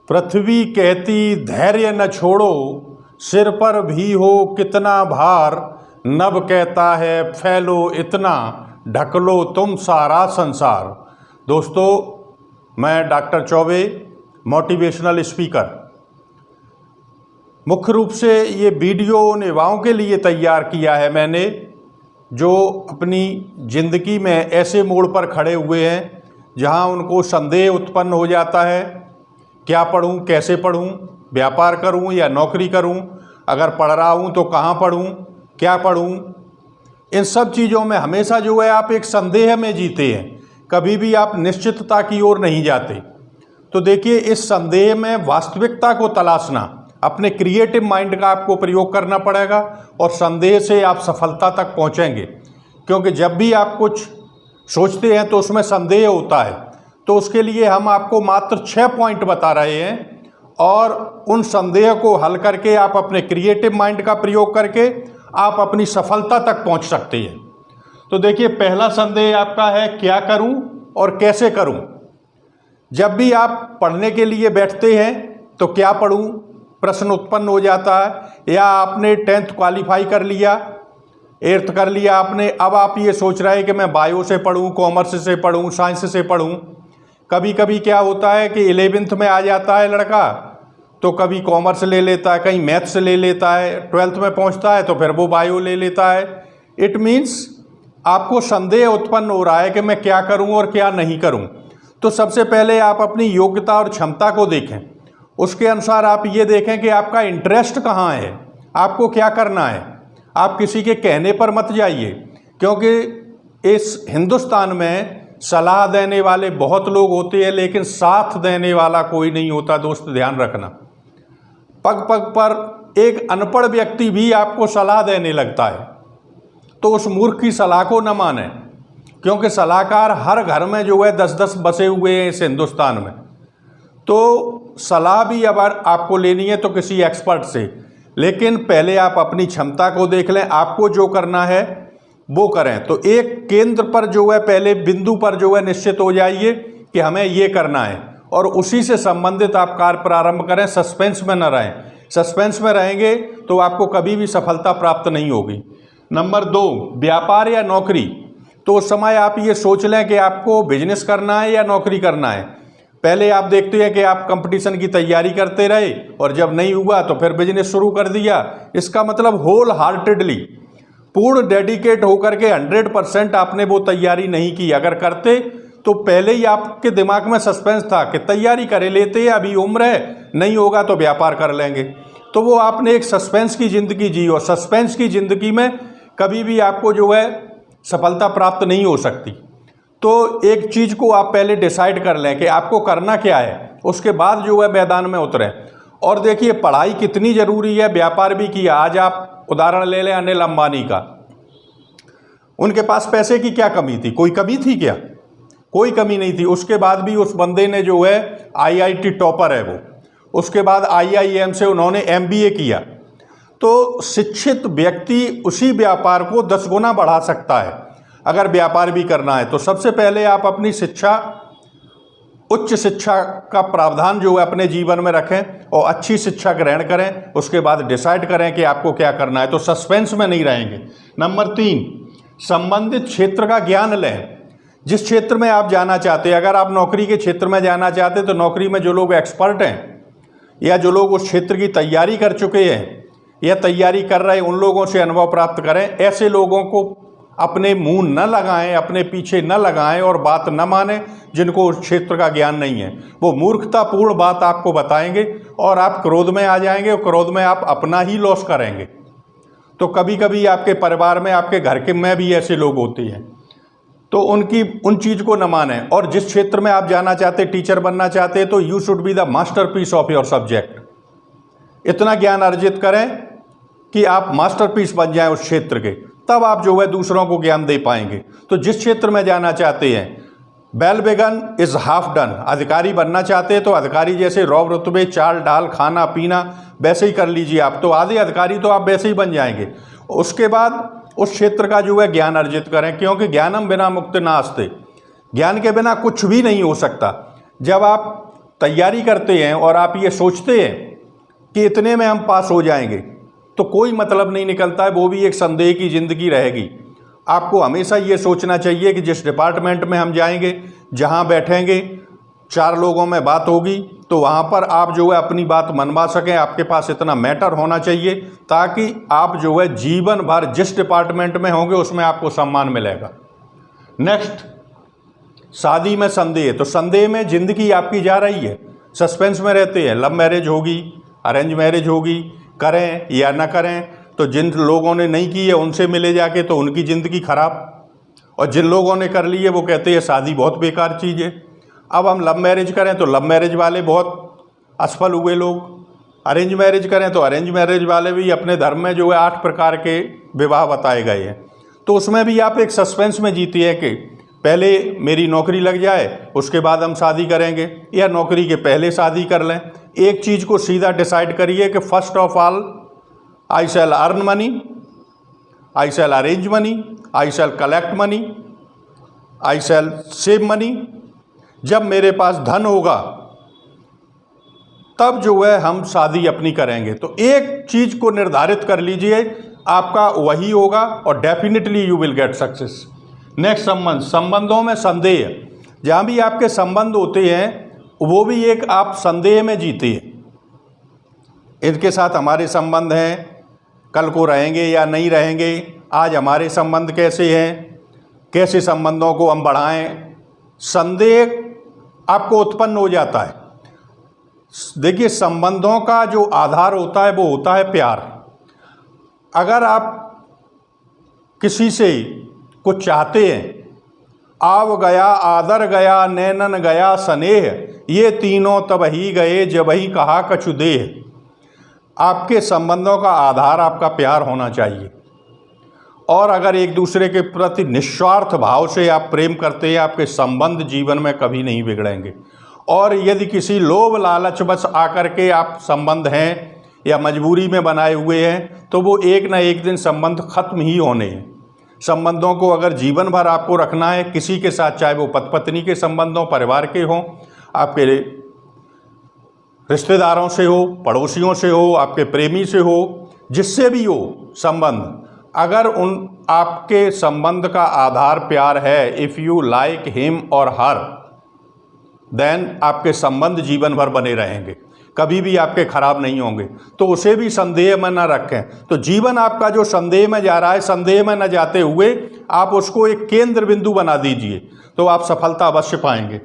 पृथ्वी कहती धैर्य न छोड़ो, सिर पर भी हो कितना भार, नभ कहता है फैलो इतना, ढक लो तुम सारा संसार। दोस्तों, मैं डॉक्टर चौबे, मोटिवेशनल स्पीकर। मुख्य रूप से ये वीडियो उन युवाओं के लिए तैयार किया है मैंने जो अपनी ज़िंदगी में ऐसे मोड़ पर खड़े हुए हैं जहां उनको संदेह उत्पन्न हो जाता है, क्या पढ़ूं, कैसे पढ़ूं, व्यापार करूं या नौकरी करूं, अगर पढ़ रहा हूं तो कहां पढ़ूं, क्या पढ़ूं। इन सब चीज़ों में हमेशा जो है आप एक संदेह में जीते हैं, कभी भी आप निश्चितता की ओर नहीं जाते। तो देखिए, इस संदेह में वास्तविकता को तलाशना, अपने क्रिएटिव माइंड का आपको प्रयोग करना पड़ेगा और संदेह से आप सफलता तक पहुंचेंगे। क्योंकि जब भी आप कुछ सोचते हैं तो उसमें संदेह होता है। तो उसके लिए हम आपको मात्र 6 पॉइंट बता रहे हैं और उन संदेह को हल करके आप अपने क्रिएटिव माइंड का प्रयोग करके आप अपनी सफलता तक पहुंच सकते हैं। तो देखिए, पहला संदेह आपका है, क्या करूं और कैसे करूं। जब भी आप पढ़ने के लिए बैठते हैं तो क्या पढ़ूं प्रश्न उत्पन्न हो जाता है। या आपने 10th क्वालिफाई कर लिया, 8th कर लिया आपने, अब आप ये सोच रहे हैं कि मैं बायो से पढ़ूं, कॉमर्स से पढ़ूं, साइंस से पढ़ूं। कभी कभी क्या होता है कि 11th में आ जाता है लड़का तो कभी कॉमर्स ले लेता है, कहीं मैथ्स ले लेता है, 12th में पहुंचता है तो फिर वो बायो ले लेता है। इट मीन्स आपको संदेह उत्पन्न हो रहा है कि मैं क्या करूं और क्या नहीं करूं। तो सबसे पहले आप अपनी योग्यता और क्षमता को देखें, उसके अनुसार आप ये देखें कि आपका इंटरेस्ट कहाँ है, आपको क्या करना है। आप किसी के कहने पर मत जाइए, क्योंकि इस हिंदुस्तान में सलाह देने वाले बहुत लोग होते हैं लेकिन साथ देने वाला कोई नहीं होता। दोस्त, ध्यान रखना, पग पग पर एक अनपढ़ व्यक्ति भी आपको सलाह देने लगता है, तो उस मूर्ख की सलाह को न माने, क्योंकि सलाहकार हर घर में जो है 10-10 बसे हुए हैं इस हिंदुस्तान में। तो सलाह भी अगर आपको लेनी है तो किसी एक्सपर्ट से, लेकिन पहले आप अपनी क्षमता को देख लें, आपको जो करना है वो करें। तो एक केंद्र पर जो है, पहले बिंदु पर जो है निश्चित हो जाइए कि हमें ये करना है और उसी से संबंधित आप कार्य प्रारंभ करें। सस्पेंस में न रहें, सस्पेंस में रहेंगे तो आपको कभी भी सफलता प्राप्त नहीं होगी। नंबर 2, व्यापार या नौकरी। तो उस समय आप ये सोच लें कि आपको बिजनेस करना है या नौकरी करना है। पहले आप देखते हैं कि आप कंपटीशन की तैयारी करते रहे और जब नहीं हुआ तो फिर बिजनेस शुरू कर दिया। इसका मतलब होल हार्टेडली, पूर्ण डेडिकेट होकर के 100% आपने वो तैयारी नहीं की। अगर करते तो पहले ही आपके दिमाग में सस्पेंस था कि तैयारी कर लेते, अभी उम्र है, नहीं होगा तो व्यापार कर लेंगे। तो वो आपने एक सस्पेंस की ज़िंदगी जी, और सस्पेंस की ज़िंदगी में कभी भी आपको जो है सफलता प्राप्त नहीं हो सकती। तो एक चीज़ को आप पहले डिसाइड कर लें कि आपको करना क्या है, उसके बाद जो है मैदान में उतरें। और देखिए, पढ़ाई कितनी ज़रूरी है, व्यापार भी किया। आज आप उदाहरण ले लें अनिल अंबानी का, उनके पास पैसे की क्या कमी थी? कोई कमी थी क्या? कोई कमी नहीं थी। उसके बाद भी उस बंदे ने जो है IIT टॉपर है वो, उसके बाद IIM से उन्होंने MBA किया। तो शिक्षित व्यक्ति उसी व्यापार को 10 गुना बढ़ा सकता है अगर व्यापार भी करना है। तो सबसे पहले आप अपनी शिक्षा, उच्च शिक्षा का प्रावधान जो है अपने जीवन में रखें और अच्छी शिक्षा ग्रहण करें। उसके बाद डिसाइड करें कि आपको क्या करना है, तो सस्पेंस में नहीं रहेंगे। नंबर 3, संबंधित क्षेत्र का ज्ञान लें। जिस क्षेत्र में आप जाना चाहते हैं, अगर आप नौकरी के क्षेत्र में जाना चाहते हैं तो नौकरी में जो लोग एक्सपर्ट हैं या जो लोग उस क्षेत्र की तैयारी कर चुके हैं या तैयारी कर रहे हैं, उन लोगों से अनुभव प्राप्त करें। ऐसे लोगों को अपने मुंह न लगाएं, अपने पीछे न लगाएं और बात न मानें जिनको उस क्षेत्र का ज्ञान नहीं है। वो मूर्खतापूर्ण बात आपको बताएंगे और आप क्रोध में आ जाएंगे और क्रोध में आप अपना ही लॉस करेंगे। तो कभी कभी आपके परिवार में, आपके घर के में भी ऐसे लोग होते हैं, तो उन चीज़ को न मानें। और जिस क्षेत्र में आप जाना चाहते, टीचर बनना चाहते हैं, तो you should be the masterpiece of your subject. इतना ज्ञान अर्जित करें कि आप मास्टरपीस बन जाएं उस क्षेत्र के, तब आप जो है दूसरों को ज्ञान दे पाएंगे। तो जिस क्षेत्र में जाना चाहते हैं, well begun is half done. अधिकारी बनना चाहते हैं तो अधिकारी जैसे रौब रुतबे, चाल ढाल, खाना पीना वैसे ही कर लीजिए आप, तो आधे अधिकारी तो आप वैसे ही बन जाएंगे। उसके बाद उस क्षेत्र का जो है ज्ञान अर्जित करें, क्योंकि ज्ञानम बिना मुक्त नास्ते, ज्ञान के बिना कुछ भी नहीं हो सकता। जब आप तैयारी करते हैं और आप ये सोचते हैं कि इतने में हम पास हो जाएंगे, तो कोई मतलब नहीं निकलता है, वो भी एक संदेह की ज़िंदगी रहेगी। आपको हमेशा ये सोचना चाहिए कि जिस डिपार्टमेंट में हम जाएंगे, जहाँ बैठेंगे, 4 लोगों में बात होगी, तो वहाँ पर आप जो है अपनी बात मनवा सकें। आपके पास इतना मैटर होना चाहिए ताकि आप जो है जीवन भर जिस डिपार्टमेंट में होंगे उसमें आपको सम्मान मिलेगा। नेक्स्ट, शादी में संदेह। तो संदेह में ज़िंदगी आपकी जा रही है, सस्पेंस में रहते हैं। लव मैरिज होगी, अरेंज मैरिज होगी, करें या ना करें। तो जिन लोगों ने नहीं की है उनसे मिले जाके तो उनकी ज़िंदगी खराब, और जिन लोगों ने कर ली है वो कहते हैं शादी बहुत बेकार चीज़ है। अब हम लव मैरिज करें तो लव मैरिज वाले बहुत असफल हुए लोग, अरेंज मैरिज करें तो अरेंज मैरिज वाले भी अपने धर्म में जो है 8 प्रकार के विवाह बताए गए हैं। तो उसमें भी आप एक सस्पेंस में जीती है कि पहले मेरी नौकरी लग जाए उसके बाद हम शादी करेंगे, या नौकरी के पहले शादी कर लें। एक चीज़ को सीधा डिसाइड करिए कि first of all I shall earn money, I shall arrange money, I shall collect money, I shall save money. जब मेरे पास धन होगा तब जो है हम शादी अपनी करेंगे। तो एक चीज़ को निर्धारित कर लीजिए, आपका वही होगा और definitely you will get success. Next, संबंध। संबंधों में संदेह। जहाँ भी आपके संबंध होते हैं वो भी एक आप संदेह में जीते हैं। इनके साथ हमारे संबंध हैं, कल को रहेंगे या नहीं रहेंगे, आज हमारे संबंध कैसे हैं, कैसे संबंधों को हम बढ़ाएं। संदेह आपको उत्पन्न हो जाता है। देखिए, संबंधों का जो आधार होता है वो होता है प्यार। अगर आप किसी से कुछ चाहते हैं, आव गया आदर गया नैनन गया स्नेह, ये तीनों तब ही गए जब ही कहा कछु देह। आपके संबंधों का आधार आपका प्यार होना चाहिए, और अगर एक दूसरे के प्रति निस्वार्थ भाव से आप प्रेम करते हैं, आपके संबंध जीवन में कभी नहीं बिगड़ेंगे। और यदि किसी लोभ लालच बस आकर के आप संबंध हैं या मजबूरी में बनाए हुए हैं, तो वो एक ना एक दिन संबंध खत्म ही होने हैं। संबंधों को अगर जीवन भर आपको रखना है किसी के साथ, चाहे वो पति पत्नी के संबंध हों, परिवार के हों, आपके रिश्तेदारों से हो, पड़ोसियों से हो, आपके प्रेमी से हो, जिससे भी हो संबंध, अगर उन आपके संबंध का आधार प्यार है, इफ़ यू लाइक हिम और हर, देन आपके संबंध जीवन भर बने रहेंगे, कभी भी आपके खराब नहीं होंगे। तो उसे भी संदेह में न रखें। तो जीवन आपका जो संदेह में जा रहा है, संदेह में न जाते हुए आप उसको एक केंद्र बिंदु बना दीजिए, तो आप सफलता अवश्य पाएंगे।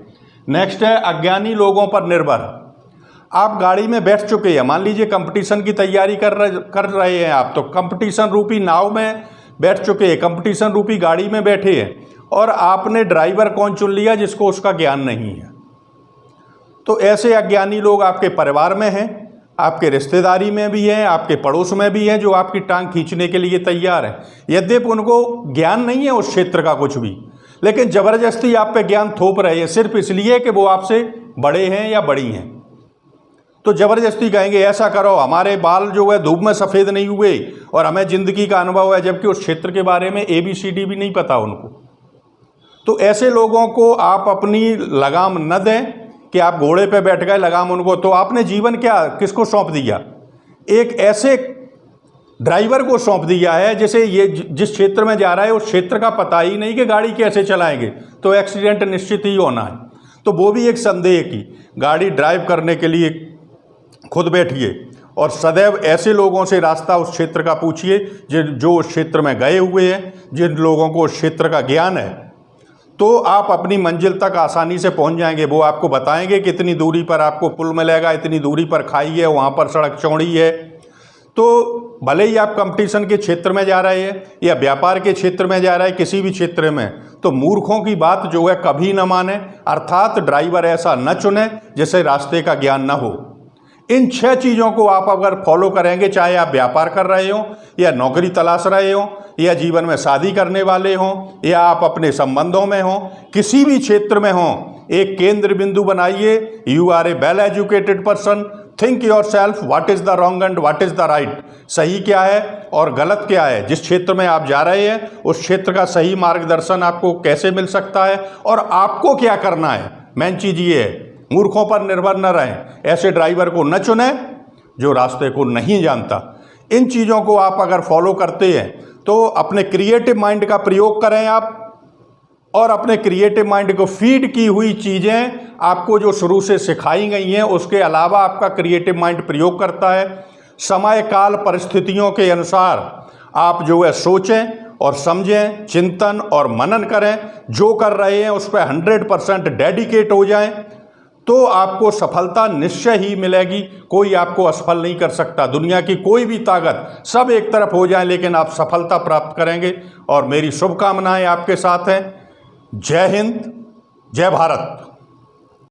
नेक्स्ट है अज्ञानी लोगों पर निर्भर। आप गाड़ी में बैठ चुके हैं, मान लीजिए कंपटीशन की तैयारी कर रहे हैं आप, तो कंपटीशन रूपी नाव में बैठ चुके हैं, कंपटीशन रूपी गाड़ी में बैठे हैं, और आपने ड्राइवर कौन चुन लिया जिसको उसका ज्ञान नहीं है। तो ऐसे अज्ञानी लोग आपके परिवार में हैं, आपके रिश्तेदारी में भी हैं, आपके पड़ोस में भी हैं, जो आपकी टांग खींचने के लिए तैयार हैं। यद्यपि उनको ज्ञान नहीं है उस क्षेत्र का कुछ भी, लेकिन ज़बरदस्ती आप पे ज्ञान थोप रहे हैं, सिर्फ इसलिए कि वो आपसे बड़े हैं या बड़ी हैं। तो ज़बरदस्ती कहेंगे ऐसा करो, हमारे बाल जो है धूप में सफ़ेद नहीं हुए और हमें ज़िंदगी का अनुभव है, जबकि उस क्षेत्र के बारे में ABCD भी नहीं पता उनको। तो ऐसे लोगों को आप अपनी लगाम न दें कि आप घोड़े पे बैठ गए, लगाम उनको, तो आपने जीवन क्या किसको सौंप दिया? एक ऐसे ड्राइवर को सौंप दिया है जिसे ये जिस क्षेत्र में जा रहा है उस क्षेत्र का पता ही नहीं कि गाड़ी कैसे चलाएंगे, तो एक्सीडेंट निश्चित ही होना है। तो वो भी एक संदेह की गाड़ी ड्राइव करने के लिए खुद बैठिए, और सदैव ऐसे लोगों से रास्ता उस क्षेत्र का पूछिए जो उस क्षेत्र में गए हुए हैं, जिन लोगों को उस क्षेत्र का ज्ञान है, तो आप अपनी मंजिल तक आसानी से पहुंच जाएंगे। वो आपको बताएंगे कि इतनी दूरी पर आपको पुल मिलेगा, इतनी दूरी पर खाई है, वहाँ पर सड़क चौड़ी है। तो भले ही आप कंपटीशन के क्षेत्र में जा रहे हैं या व्यापार के क्षेत्र में जा रहे हैं, किसी भी क्षेत्र में, तो मूर्खों की बात जो है कभी न माने, अर्थात ड्राइवर ऐसा न चुने जिसे रास्ते का ज्ञान न हो। इन 6 चीज़ों को आप अगर फॉलो करेंगे, चाहे आप व्यापार कर रहे हो या नौकरी तलाश रहे हो या जीवन में शादी करने वाले हों या आप अपने संबंधों में हों, किसी भी क्षेत्र में हों, एक केंद्र बिंदु बनाइए। You are a well educated person, think yourself what is the wrong and what is the right. सही क्या है और गलत क्या है, जिस क्षेत्र में आप जा रहे हैं उस क्षेत्र का सही मार्गदर्शन आपको कैसे मिल सकता है और आपको क्या करना है। मेन चीज़ ये है मूर्खों पर निर्भर न रहें, ऐसे ड्राइवर को न चुनें जो रास्ते को नहीं जानता। इन चीज़ों को आप अगर फॉलो करते हैं तो अपने क्रिएटिव माइंड का प्रयोग करें आप, और अपने क्रिएटिव माइंड को फीड की हुई चीज़ें आपको जो शुरू से सिखाई गई हैं उसके अलावा आपका क्रिएटिव माइंड प्रयोग करता है। समय काल परिस्थितियों के अनुसार आप जो है सोचें और समझें, चिंतन और मनन करें, जो कर रहे हैं उस पर 100% डेडिकेट हो जाएं, तो आपको सफलता निश्चय ही मिलेगी। कोई आपको असफल नहीं कर सकता। दुनिया की कोई भी ताकत, सब एक तरफ हो जाए लेकिन आप सफलता प्राप्त करेंगे। और मेरी शुभकामनाएं आपके साथ हैं। जय हिंद, जय भारत।